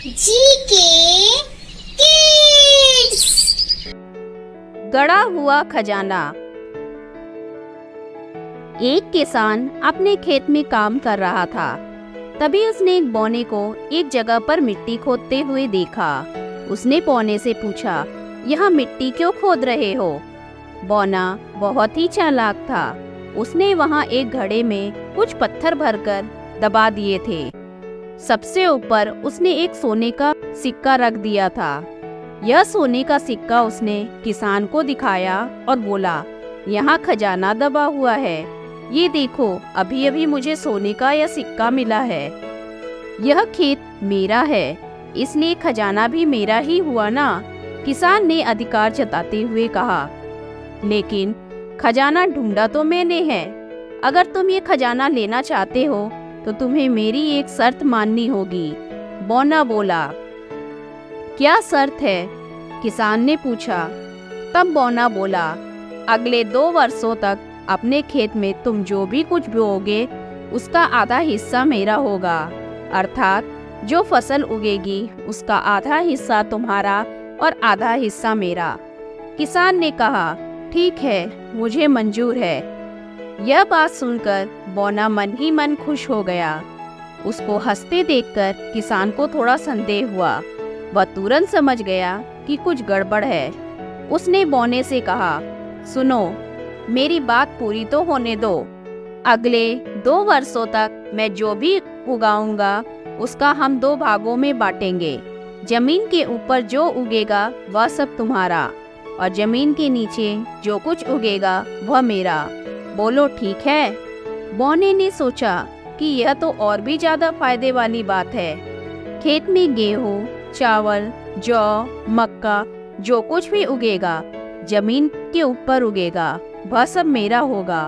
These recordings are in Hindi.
GK kids. गड़ा हुआ खजाना। एक किसान अपने खेत में काम कर रहा था। तभी उसने एक बौने को एक जगह पर मिट्टी खोदते हुए देखा। उसने बौने से पूछा, यहाँ मिट्टी क्यों खोद रहे हो? बौना बहुत ही चालाक था। उसने वहाँ एक घड़े में कुछ पत्थर भरकर दबा दिए थे। सबसे ऊपर उसने एक सोने का सिक्का रख दिया था। यह सोने का सिक्का उसने किसान को दिखाया और बोला, यहाँ खजाना दबा हुआ है। ये देखो, अभी अभी मुझे सोने का यह सिक्का मिला है। यह खेत मेरा है, इसलिए खजाना भी मेरा ही हुआ ना? किसान ने अधिकार जताते हुए कहा। लेकिन खजाना ढूंढा तो मैंने है। अगर तुम ये खजाना लेना चाहते हो तो तुम्हें मेरी एक शर्त माननी होगी। बौना बोला। क्या शर्त है? किसान ने पूछा। तब बौना बोला, अगले 2 वर्षों तक अपने खेत में तुम जो भी कुछ बोओगे उसका आधा हिस्सा मेरा होगा। अर्थात जो फसल उगेगी उसका आधा हिस्सा तुम्हारा और आधा हिस्सा मेरा। किसान ने कहा, ठीक है, मुझे मंजूर है। यह बात सुनकर बौना मन ही मन खुश हो गया। उसको हंसते देखकर किसान को थोड़ा संदेह हुआ। वह तुरंत समझ गया कि कुछ गड़बड़ है। उसने बौने से कहा, सुनो, मेरी बात पूरी तो होने दो। अगले 2 वर्षों तक मैं जो भी उगाऊंगा उसका हम 2 भागों में बांटेंगे। जमीन के ऊपर जो उगेगा वह सब तुम्हारा और जमीन के नीचे जो कुछ उगेगा वह मेरा। बोलो ठीक है? बौने ने सोचा कि यह तो और भी ज्यादा फायदे वाली बात है। खेत में गेहूं, चावल, जौ, मक्का जो कुछ भी उगेगा जमीन के ऊपर उगेगा, वह सब मेरा होगा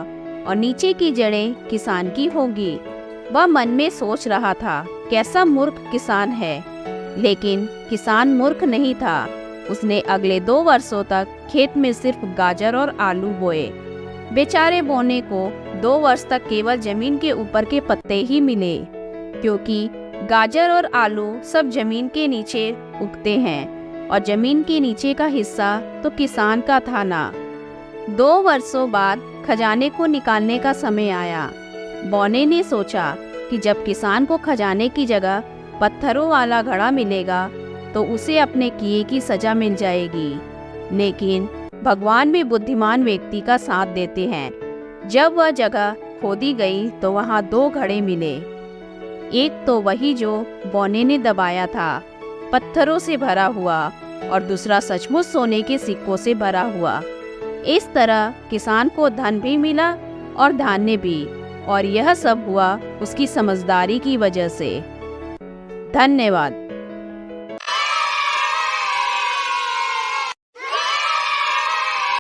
और नीचे की जड़ें किसान की होगी। वह मन में सोच रहा था, कैसा मूर्ख किसान है। लेकिन किसान मूर्ख नहीं था। उसने अगले 2 वर्षों तक खेत में सिर्फ गाजर और आलू बोए। बेचारे बौने को 2 वर्ष तक केवल जमीन के ऊपर के पत्ते ही मिले, क्योंकि गाजर और आलू सब जमीन के नीचे उगते हैं और जमीन के नीचे का हिस्सा तो किसान का था ना। 2 वर्षों बाद खजाने को निकालने का समय आया। बौने ने सोचा कि जब किसान को खजाने की जगह पत्थरों वाला घड़ा मिलेगा तो उसे अपने किए की सजा मिल जाएगी। लेकिन भगवान भी बुद्धिमान व्यक्ति का साथ देते हैं। जब वह जगह खोदी गई तो वहाँ 2 घड़े मिले। एक तो वही जो बौने ने दबाया था, पत्थरों से भरा हुआ, और दूसरा सचमुच सोने के सिक्कों से भरा हुआ। इस तरह किसान को धन भी मिला और धान्य भी, और यह सब हुआ उसकी समझदारी की वजह से। धन्यवाद।